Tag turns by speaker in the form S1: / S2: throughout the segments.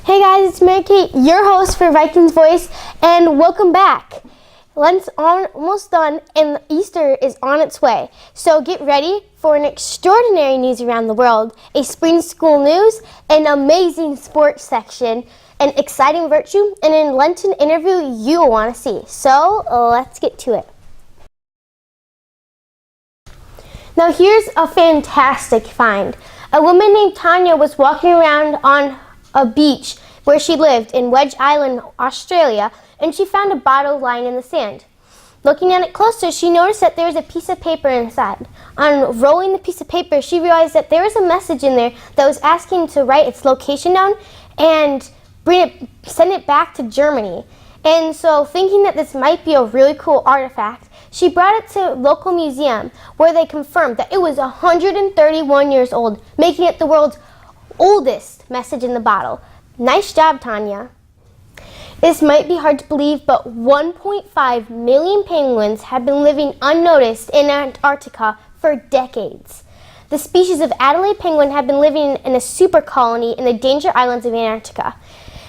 S1: Hey guys, it's Mary Kate, your host for Vikings Voice, and welcome back. Lent's almost done and Easter is on its way. So get ready for an extraordinary news around the world, a spring school news, an amazing sports section, an exciting virtue, and a Lenten interview you'll want to see. So let's get to it. Now here's a fantastic find. A woman named Tanya was walking around on a beach where she lived in Wedge Island, Australia, and she found a bottle lying in the sand. Looking at it closer, she noticed that there was a piece of paper inside. On rolling the piece of paper, she realized that there was a message in there that was asking to write its location down and send it back to Germany. And so, thinking that this might be a really cool artifact, she brought it to a local museum where they confirmed that it was 131 years old, making it the world's oldest message in the bottle. Nice job, Tanya. This might be hard to believe, but 1.5 million penguins have been living unnoticed in Antarctica for decades. The species of Adelaide penguin have been living in a super colony in the Danger Islands of Antarctica.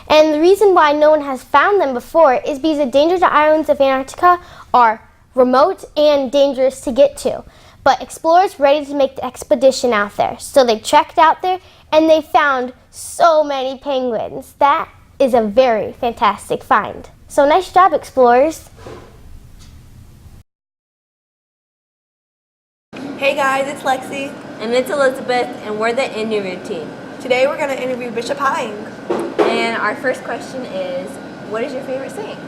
S1: And the reason why no one has found them before is because the Danger Islands of Antarctica are remote and dangerous to get to. But explorers ready to make the expedition out there. So they trekked out there and they found so many penguins. That is a very fantastic find. So nice job, explorers.
S2: Hey guys, it's Lexi.
S3: And it's Elizabeth, and we're the interview team.
S2: Today we're going to interview Bishop Hying.
S3: And our first question is, what is your favorite saint?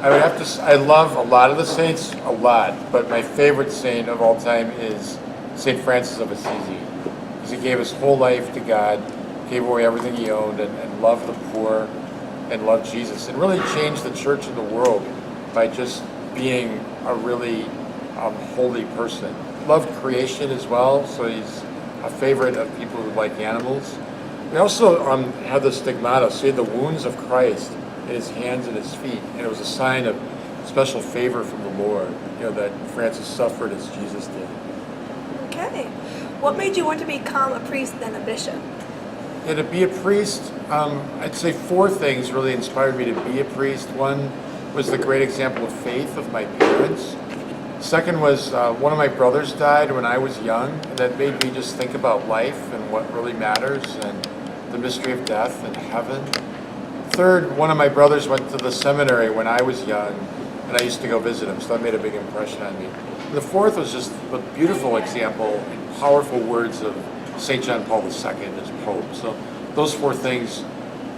S4: I would have to say, I love a lot of the saints, a lot, but my favorite saint of all time is St. Francis of Assisi. Because he gave his whole life to God, gave away everything he owned, and loved the poor, and loved Jesus, and really changed the church and the world by just being a really holy person. Loved creation as well, so he's a favorite of people who like animals. We also had the stigmata, so he had the wounds of Christ in his hands and his feet, and it was a sign of special favor from the Lord, that Francis suffered as Jesus did.
S2: Okay. What made you want to become a priest then a bishop?
S4: Yeah, to be a priest, I'd say 4 things really inspired me to be a priest. One was the great example of faith of my parents. Second was one of my brothers died when I was young, and that made me just think about life and what really matters and the mystery of death and heaven. Third, one of my brothers went to the seminary when I was young, and I used to go visit him, so that made a big impression on me. And the fourth was just a beautiful example and powerful words of St. John Paul II as Pope. So those 4 things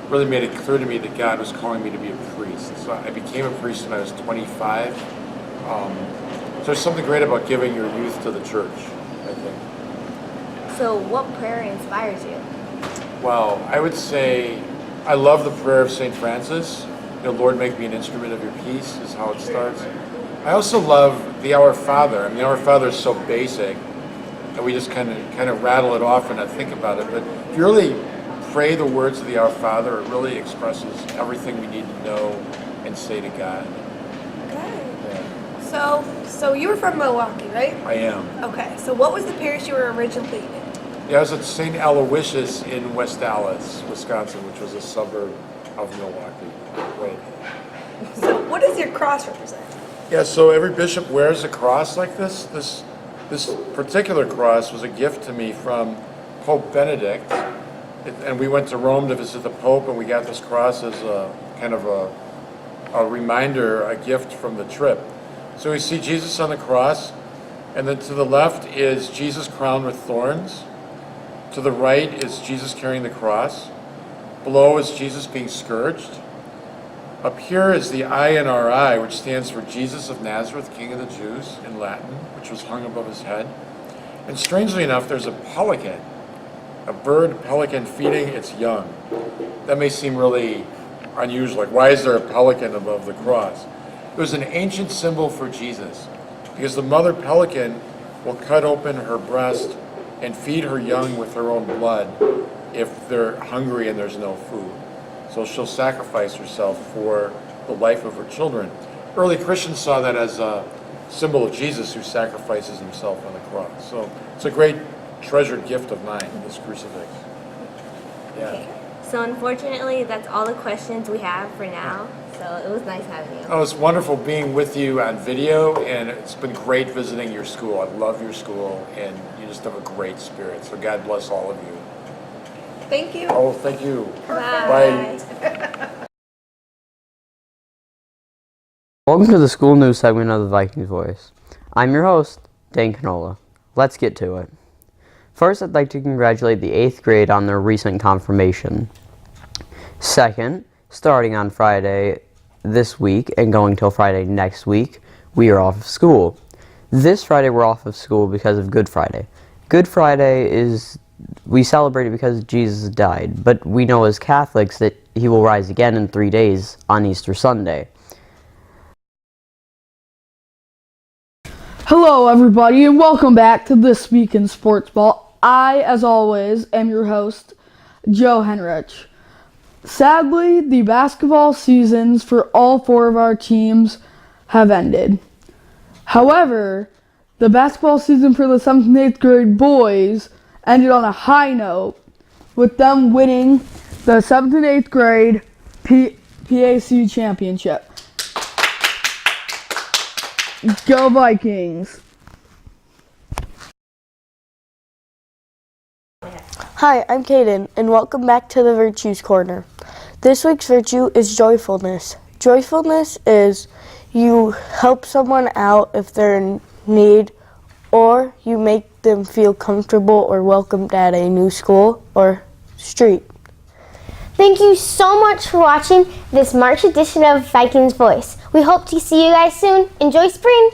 S4: really made it clear to me that God was calling me to be a priest. So I became a priest when I was 25. So there's something great about giving your youth to the church, I think.
S3: So what prayer inspires you?
S4: Well, I would say I love the prayer of St. Francis. Lord, make me an instrument of your peace is how it starts. I also love the Our Father. The Our Father is so basic that we just kind of rattle it off and not think about it. But if you really pray the words of the Our Father, it really expresses everything we need to know and say to God.
S2: Okay.
S4: Yeah.
S2: So you were from Milwaukee, right?
S4: I am.
S2: Okay. So what was the parish you were originally in?
S4: Yeah, I was at St. Aloysius in West Dallas, Wisconsin, which was a suburb of Milwaukee. Right.
S2: So what does your cross represent?
S4: Yeah, so every bishop wears a cross like this. This particular cross was a gift to me from Pope Benedict. And we went to Rome to visit the Pope, and we got this cross as a kind of a reminder, a gift from the trip. So we see Jesus on the cross, and then to the left is Jesus crowned with thorns. To the right is Jesus carrying the cross. Below is Jesus being scourged. Up here is the INRI, which stands for Jesus of Nazareth, King of the Jews in Latin, which was hung above his head. And strangely enough, there's a pelican, a bird pelican feeding its young. That may seem really unusual, like why is there a pelican above the cross? It was an ancient symbol for Jesus, because the mother pelican will cut open her breast and feed her young with her own blood if they're hungry and there's no food. So she'll sacrifice herself for the life of her children. Early Christians saw that as a symbol of Jesus who sacrifices himself on the cross. So it's a great treasured gift of mine, this crucifix. Yeah.
S2: Okay.
S3: So unfortunately, that's all the questions we have for now. So it was nice having you.
S4: Oh, it's wonderful being with you on video, and it's been great visiting your school. I love your school, and you just have a great spirit. So God bless all of you.
S2: Thank you.
S4: Oh, thank you.
S3: Bye.
S5: Welcome to the school news segment of the Vikings Voice. I'm your host, Dan Canola. Let's get to it. First, I'd like to congratulate the 8th grade on their recent confirmation. Second, starting on Friday this week and going till Friday next week, we are off of school. This Friday we're off of school because of Good Friday. Good Friday we celebrate it because Jesus died, but we know as Catholics that he will rise again in 3 days on Easter Sunday.
S6: Hello, everybody, and welcome back to This Week in Sports Ball. I, as always, am your host, Joe Henrich. Sadly, the basketball seasons for all 4 of our teams have ended. However, the basketball season for the 7th and 8th grade boys ended on a high note, with them winning the 7th and 8th grade PAC championship. Go Vikings!
S7: Hi, I'm Kaden, and welcome back to the Virtues Corner. This week's virtue is joyfulness. Joyfulness is you help someone out if they're in need, or you make them feel comfortable or welcomed at a new school or street.
S1: Thank you so much for watching this March edition of Vikings Voice. We hope to see you guys soon. Enjoy spring!